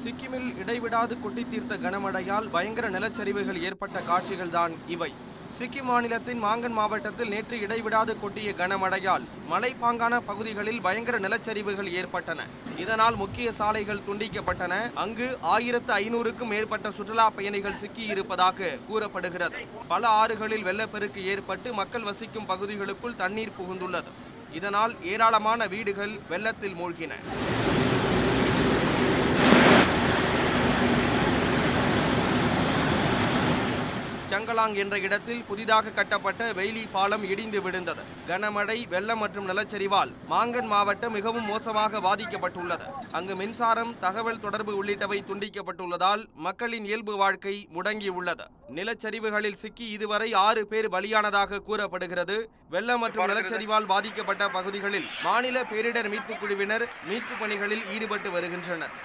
சிக்கிமில் இடைவிடாது கொட்டி தீர்த்த கனமழையால் பயங்கர நிலச்சரிவுகள் ஏற்பட்ட காட்சிகள்தான் இவை. சிக்கிம் மாநிலத்தின் மாங்கன் மாவட்டத்தில் நேற்று இடைவிடாது கொட்டிய கனமழையால் மலைப்பாங்கான பகுதிகளில் பயங்கர நிலச்சரிவுகள் ஏற்பட்டன. இதனால் முக்கிய சாலைகள் துண்டிக்கப்பட்டன. அங்கு 1500க்கும் மேற்பட்ட சுற்றுலா பயணிகள் சிக்கியிருப்பதாக கூறப்படுகிறது. பல ஆறுகளில் வெள்ளப்பெருக்கு ஏற்பட்டு மக்கள் வசிக்கும் பகுதிகளுக்குள் தண்ணீர் புகுந்துள்ளது. இதனால் ஏராளமான வீடுகள் வெள்ளத்தில் மூழ்கின. சங்கலாங் என்ற இடத்தில் புதிதாக கட்டப்பட்ட வெயிலி பாலம் இடிந்து விழுந்தது. கனமழை, வெள்ளம் மற்றும் நிலச்சரிவால் மாங்கன் மாவட்டம் மிகவும் மோசமாக பாதிக்கப்பட்டுள்ளது. அங்கு மின்சாரம், தகவல் தொடர்பு உள்ளிட்டவை துண்டிக்கப்பட்டுள்ளதால் மக்களின் இயல்பு வாழ்க்கை முடங்கியுள்ளது. நிலச்சரிவுகளில் சிக்கி இதுவரை 6 பேர் பலியானதாக கூறப்படுகிறது. வெள்ளம் மற்றும் நிலச்சரிவால் பாதிக்கப்பட்ட பகுதிகளில் மாநில பேரிடர் மீட்புக் குழுவினர் மீட்பு பணிகளில் ஈடுபட்டு வருகின்றனர்.